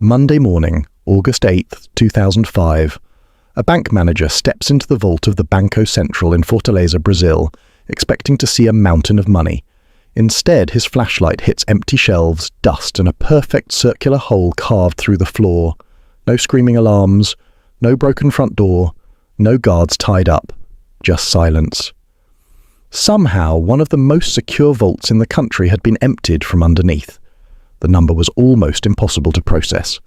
Monday morning, August 8th, 2005. A bank manager steps into the vault of the Banco Central in Fortaleza, Brazil, expecting to see a mountain of money. Instead, his flashlight hits empty shelves, dust, and a perfect circular hole carved through the floor. No screaming alarms, no broken front door, no guards tied up, just silence. Somehow, one of the most secure vaults in the country had been emptied from underneath. The number was almost impossible to process.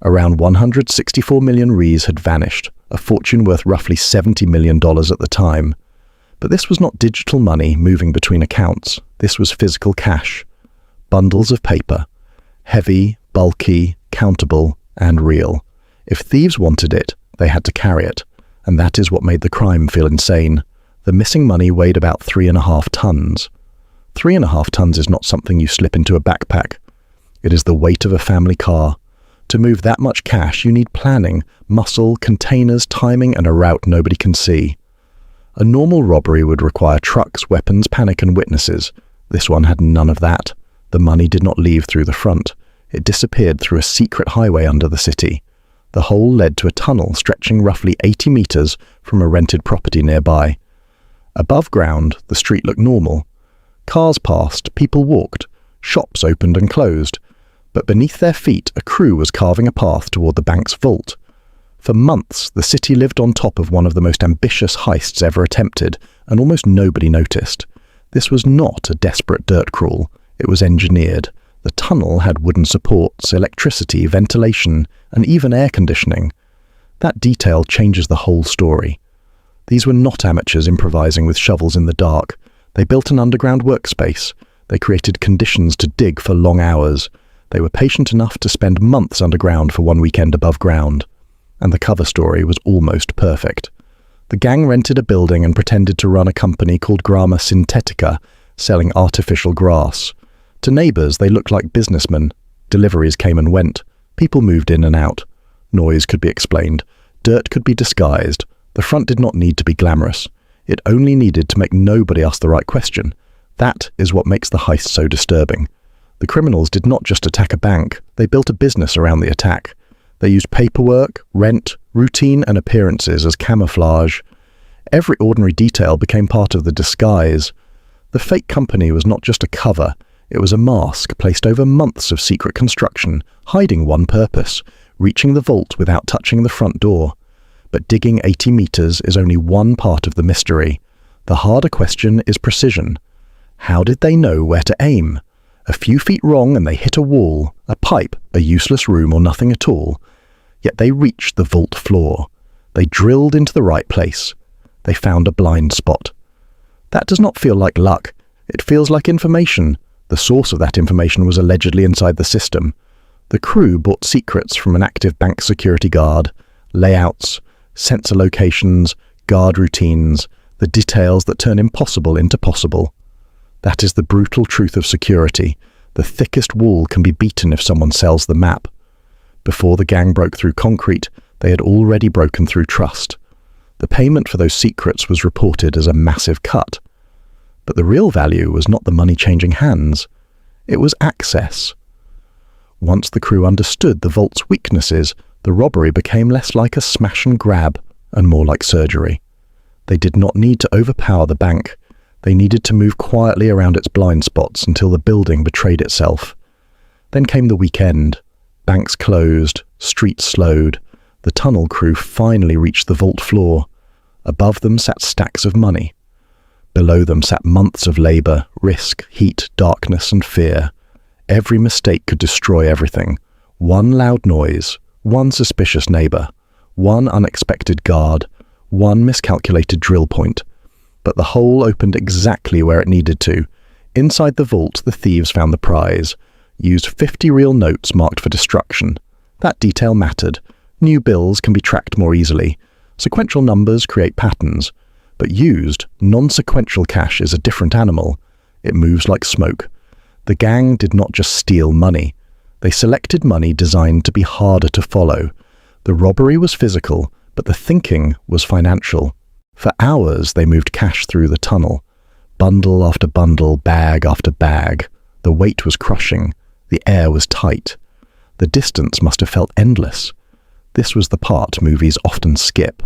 Around 164 million reais had vanished, a fortune worth roughly $70 million at the time. But this was not digital money moving between accounts. This was physical cash. Bundles of paper. Heavy, bulky, countable, and real. If thieves wanted it, they had to carry it. And that is what made the crime feel insane. The missing money weighed about 3.5 tons. 3.5 tons is not something you slip into a backpack. It is the weight of a family car. To move that much cash, you need planning, muscle, containers, timing, and a route nobody can see. A normal robbery would require trucks, weapons, panic, and witnesses. This one had none of that. The money did not leave through the front. It disappeared through a secret highway under the city. The hole led to a tunnel stretching roughly 80 meters from a rented property nearby. Above ground, the street looked normal. Cars passed, people walked, shops opened and closed. But beneath their feet, a crew was carving a path toward the bank's vault. For months, the city lived on top of one of the most ambitious heists ever attempted, and almost nobody noticed. This was not a desperate dirt crawl. It was engineered. The tunnel had wooden supports, electricity, ventilation, and even air conditioning. That detail changes the whole story. These were not amateurs improvising with shovels in the dark. They built an underground workspace. They created conditions to dig for long hours. They were patient enough to spend months underground for one weekend above ground. And the cover story was almost perfect. The gang rented a building and pretended to run a company called Grama Sintética, selling artificial grass. To neighbors, they looked like businessmen. Deliveries came and went. People moved in and out. Noise could be explained. Dirt could be disguised. The front did not need to be glamorous. It only needed to make nobody ask the right question. That is what makes the heist so disturbing. The criminals did not just attack a bank, they built a business around the attack. They used paperwork, rent, routine, and appearances as camouflage. Every ordinary detail became part of the disguise. The fake company was not just a cover, it was a mask placed over months of secret construction, hiding one purpose: reaching the vault without touching the front door. But digging 80 meters is only one part of the mystery. The harder question is precision. How did they know where to aim? A few feet wrong and they hit a wall, a pipe, a useless room, or nothing at all. Yet they reached the vault floor. They drilled into the right place. They found a blind spot. That does not feel like luck. It feels like information. The source of that information was allegedly inside the system. The crew bought secrets from an active bank security guard, layouts, sensor locations, guard routines, the details that turn impossible into possible. That is the brutal truth of security. The thickest wall can be beaten if someone sells the map. Before the gang broke through concrete, they had already broken through trust. The payment for those secrets was reported as a massive cut. But the real value was not the money changing hands. It was access. Once the crew understood the vault's weaknesses, the robbery became less like a smash and grab and more like surgery. They did not need to overpower the bank. They needed to move quietly around its blind spots until the building betrayed itself. Then came the weekend. Banks closed, streets slowed. The tunnel crew finally reached the vault floor. Above them sat stacks of money. Below them sat months of labor, risk, heat, darkness, and fear. Every mistake could destroy everything. One loud noise, one suspicious neighbor, one unexpected guard, one miscalculated drill point. But the hole opened exactly where it needed to. Inside the vault, the thieves found the prize. Used 50 real notes marked for destruction. That detail mattered. New bills can be tracked more easily. Sequential numbers create patterns. But used, non-sequential cash is a different animal. It moves like smoke. The gang did not just steal money. They selected money designed to be harder to follow. The robbery was physical, but the thinking was financial. For hours, they moved cash through the tunnel. Bundle after bundle, bag after bag. The weight was crushing. The air was tight. The distance must have felt endless. This was the part movies often skip.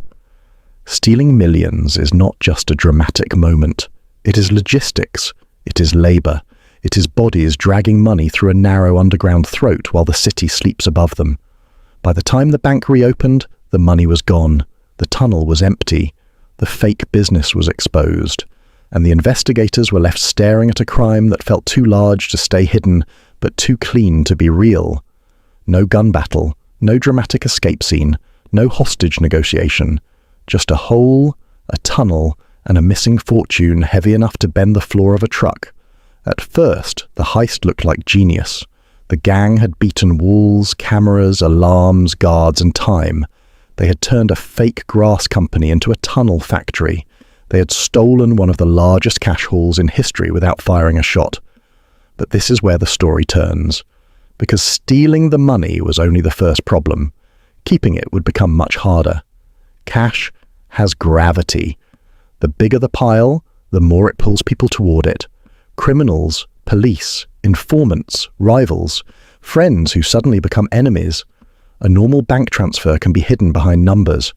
Stealing millions is not just a dramatic moment. It is logistics. It is labor. It is bodies dragging money through a narrow underground throat while the city sleeps above them. By the time the bank reopened, the money was gone. The tunnel was empty. The fake business was exposed. And the investigators were left staring at a crime that felt too large to stay hidden, but too clean to be real. No gun battle, no dramatic escape scene, no hostage negotiation. Just a hole, a tunnel, and a missing fortune heavy enough to bend the floor of a truck. At first, the heist looked like genius. The gang had beaten walls, cameras, alarms, guards, and time. They had turned a fake grass company into a tunnel factory. They had stolen one of the largest cash hauls in history without firing a shot. But this is where the story turns. Because stealing the money was only the first problem. Keeping it would become much harder. Cash has gravity. The bigger the pile, the more it pulls people toward it. Criminals, police, informants, rivals, friends who suddenly become enemies. A normal bank transfer can be hidden behind numbers.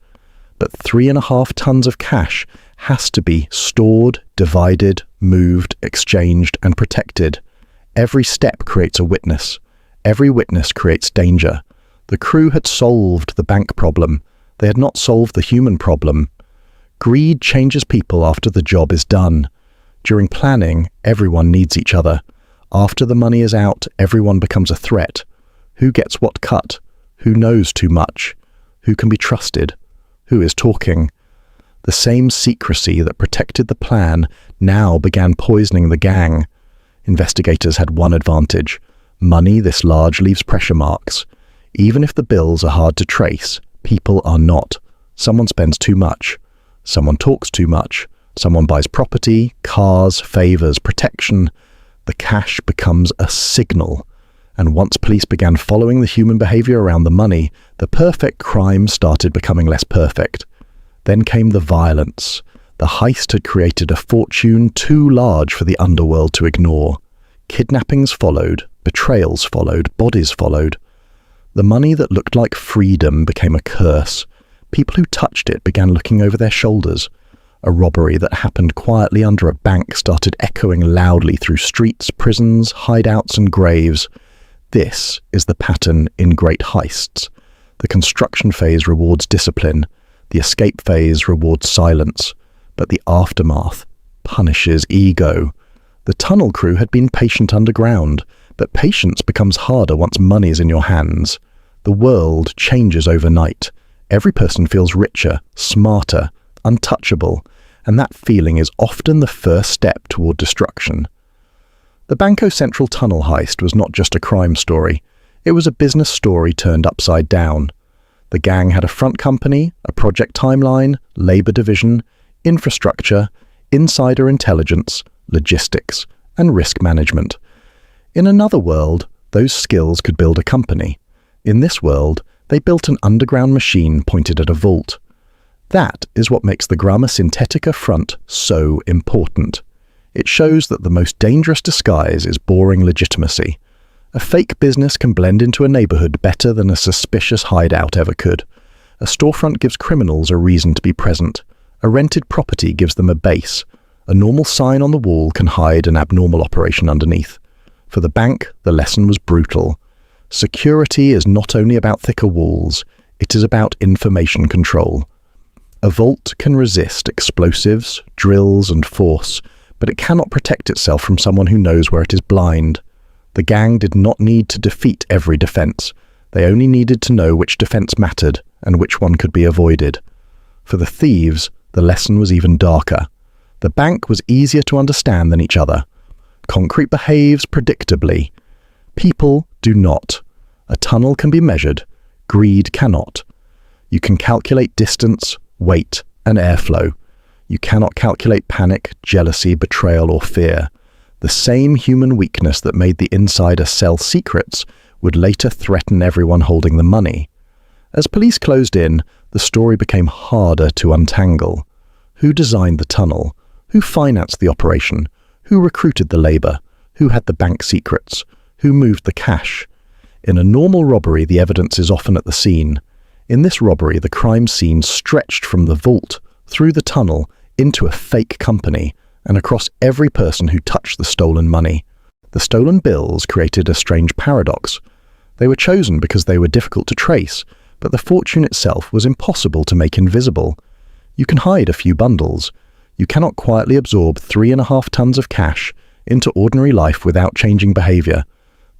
But 3.5 tons of cash has to be stored, divided, moved, exchanged, and protected. Every step creates a witness. Every witness creates danger. The crew had solved the bank problem. They had not solved the human problem. Greed changes people after the job is done. During planning, everyone needs each other. After the money is out, everyone becomes a threat. Who gets what cut? Who knows too much? Who can be trusted? Who is talking? The same secrecy that protected the plan now began poisoning the gang. Investigators had one advantage. Money this large leaves pressure marks. Even if the bills are hard to trace, people are not. Someone spends too much. Someone talks too much. Someone buys property, cars, favors, protection. The cash becomes a signal. And once police began following the human behavior around the money, the perfect crime started becoming less perfect. Then came the violence. The heist had created a fortune too large for the underworld to ignore. Kidnappings followed, betrayals followed, bodies followed. The money that looked like freedom became a curse. People who touched it began looking over their shoulders. A robbery that happened quietly under a bank started echoing loudly through streets, prisons, hideouts, and graves. This is the pattern in great heists. The construction phase rewards discipline. The escape phase rewards silence. But the aftermath punishes ego. The tunnel crew had been patient underground, but patience becomes harder once money is in your hands. The world changes overnight. Every person feels richer, smarter, untouchable, and that feeling is often the first step toward destruction. The Banco Central tunnel heist was not just a crime story. It was a business story turned upside down. The gang had a front company, a project timeline, labor division, infrastructure, insider intelligence, logistics, and risk management. In another world, those skills could build a company. In this world, they built an underground machine pointed at a vault. That is what makes the Grama Sintética front so important. It shows that the most dangerous disguise is boring legitimacy. A fake business can blend into a neighborhood better than a suspicious hideout ever could. A storefront gives criminals a reason to be present. A rented property gives them a base. A normal sign on the wall can hide an abnormal operation underneath. For the bank, the lesson was brutal. Security is not only about thicker walls, it is about information control. A vault can resist explosives, drills, and force, but it cannot protect itself from someone who knows where it is blind. The gang did not need to defeat every defense. They only needed to know which defense mattered and which one could be avoided. For the thieves, the lesson was even darker. The bank was easier to understand than each other. Concrete behaves predictably. People do not. A tunnel can be measured. Greed cannot. You can calculate distance, weight, and airflow. You cannot calculate panic, jealousy, betrayal, or fear. The same human weakness that made the insider sell secrets would later threaten everyone holding the money. As police closed in, the story became harder to untangle. Who designed the tunnel? Who financed the operation? Who recruited the labor? Who had the bank secrets? Who moved the cash? In a normal robbery, the evidence is often at the scene. In this robbery, the crime scene stretched from the vault, through the tunnel, into a fake company, and across every person who touched the stolen money. The stolen bills created a strange paradox. They were chosen because they were difficult to trace, but the fortune itself was impossible to make invisible. You can hide a few bundles. You cannot quietly absorb 3.5 tons of cash into ordinary life without changing behavior.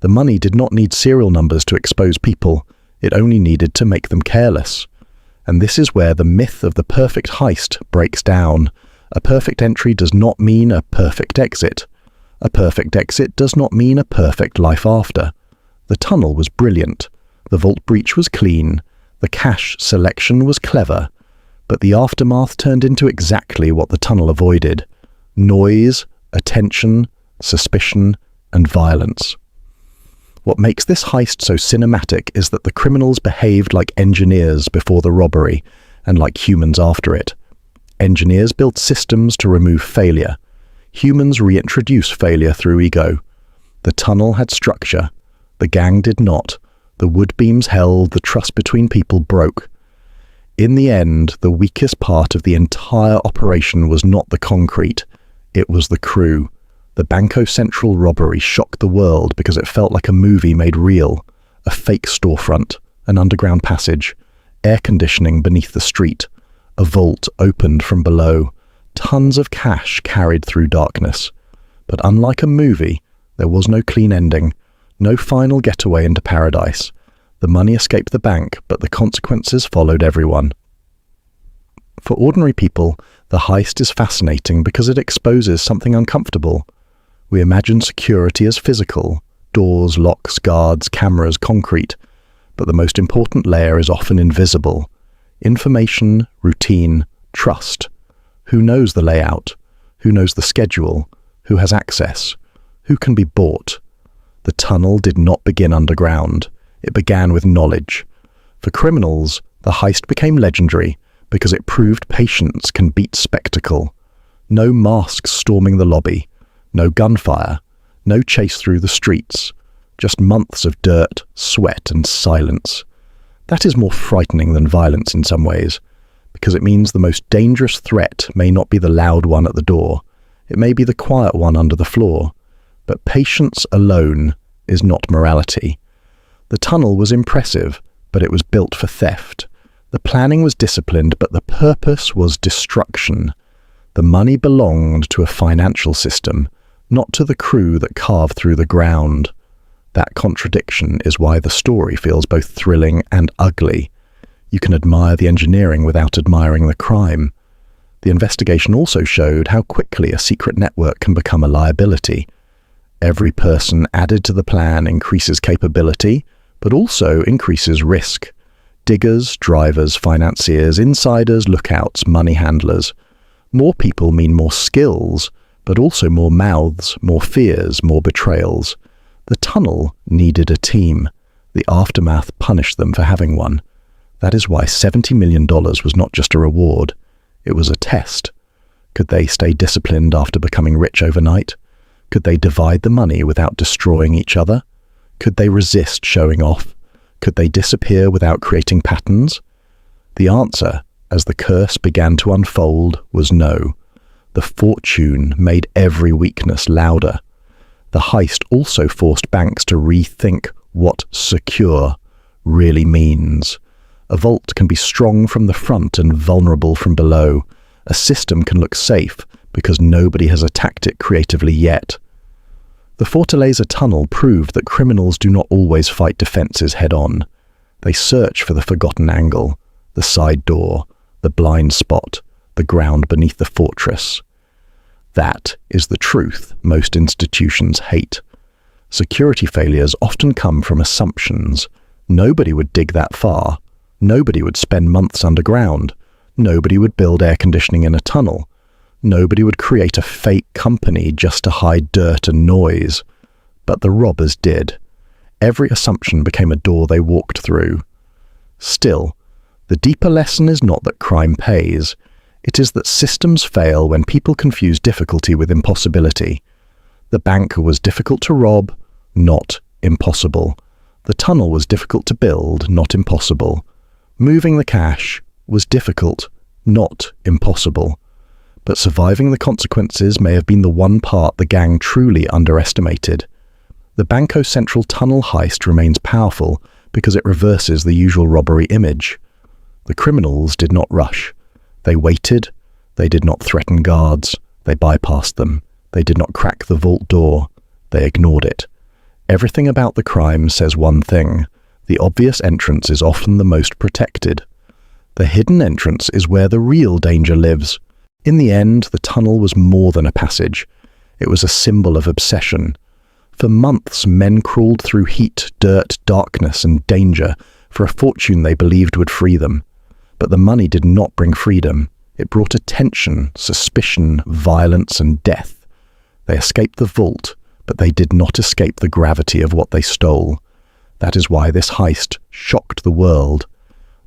The money did not need serial numbers to expose people. It only needed to make them careless. And this is where the myth of the perfect heist breaks down. A perfect entry does not mean a perfect exit. A perfect exit does not mean a perfect life after. The tunnel was brilliant. The vault breach was clean. The cash selection was clever. But the aftermath turned into exactly what the tunnel avoided: noise, attention, suspicion, and violence. What makes this heist so cinematic is that the criminals behaved like engineers before the robbery, and like humans after it. Engineers built systems to remove failure. Humans reintroduce failure through ego. The tunnel had structure. The gang did not. The wood beams held, the trust between people broke. In the end, the weakest part of the entire operation was not the concrete. It was the crew. The Banco Central robbery shocked the world because it felt like a movie made real. A fake storefront, an underground passage, air conditioning beneath the street, a vault opened from below, tons of cash carried through darkness. But unlike a movie, there was no clean ending, no final getaway into paradise. The money escaped the bank, but the consequences followed everyone. For ordinary people, the heist is fascinating because it exposes something uncomfortable. We imagine security as physical: doors, locks, guards, cameras, concrete. But the most important layer is often invisible. Information, routine, trust. Who knows the layout? Who knows the schedule? Who has access? Who can be bought? The tunnel did not begin underground. It began with knowledge. For criminals, the heist became legendary because it proved patience can beat spectacle. No masks storming the lobby. No gunfire, no chase through the streets, just months of dirt, sweat, and silence. That is more frightening than violence in some ways, because it means the most dangerous threat may not be the loud one at the door. It may be the quiet one under the floor. But patience alone is not morality. The tunnel was impressive, but it was built for theft. The planning was disciplined, but the purpose was destruction. The money belonged to a financial system, not to the crew that carved through the ground. That contradiction is why the story feels both thrilling and ugly. You can admire the engineering without admiring the crime. The investigation also showed how quickly a secret network can become a liability. Every person added to the plan increases capability, but also increases risk. Diggers, drivers, financiers, insiders, lookouts, money handlers. More people mean more skills, but also more mouths, more fears, more betrayals. The tunnel needed a team. The aftermath punished them for having one. That is why $70 million was not just a reward. It was a test. Could they stay disciplined after becoming rich overnight? Could they divide the money without destroying each other? Could they resist showing off? Could they disappear without creating patterns? The answer, as the curse began to unfold, was no. The fortune made every weakness louder. The heist also forced banks to rethink what secure really means. A vault can be strong from the front and vulnerable from below. A system can look safe because nobody has attacked it creatively yet. The Fortaleza tunnel proved that criminals do not always fight defenses head-on. They search for the forgotten angle, the side door, the blind spot, the ground beneath the fortress. That is the truth most institutions hate. Security failures often come from assumptions. Nobody would dig that far. Nobody would spend months underground. Nobody would build air conditioning in a tunnel. Nobody would create a fake company just to hide dirt and noise. But the robbers did. Every assumption became a door they walked through. Still, the deeper lesson is not that crime pays. It is that systems fail when people confuse difficulty with impossibility. The bank was difficult to rob, not impossible. The tunnel was difficult to build, not impossible. Moving the cash was difficult, not impossible. But surviving the consequences may have been the one part the gang truly underestimated. The Banco Central tunnel heist remains powerful because it reverses the usual robbery image. The criminals did not rush. They waited. They did not threaten guards. They bypassed them. They did not crack the vault door. They ignored it. Everything about the crime says one thing: the obvious entrance is often the most protected. The hidden entrance is where the real danger lives. In the end, the tunnel was more than a passage. It was a symbol of obsession. For months, men crawled through heat, dirt, darkness, and danger for a fortune they believed would free them. But the money did not bring freedom. It brought attention, suspicion, violence, and death. They escaped the vault, but they did not escape the gravity of what they stole. That is why this heist shocked the world.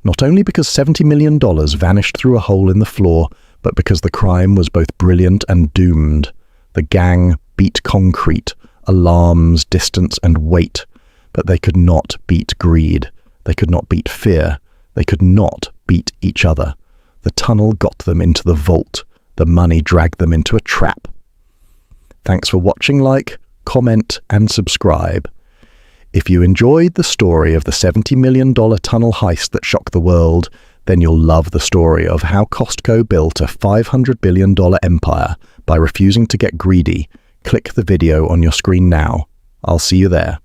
Not only because $70 million vanished through a hole in the floor, but because the crime was both brilliant and doomed. The gang beat concrete, alarms, distance, and weight, but they could not beat greed. They could not beat fear. They could not beat each other. The tunnel got them into the vault. The money dragged them into a trap. Thanks for watching. Like, comment, and subscribe. If you enjoyed the story of the $70 million tunnel heist that shocked the world, then you'll love the story of how Costco built a $500 billion empire by refusing to get greedy. Click the video on your screen now. I'll see you there.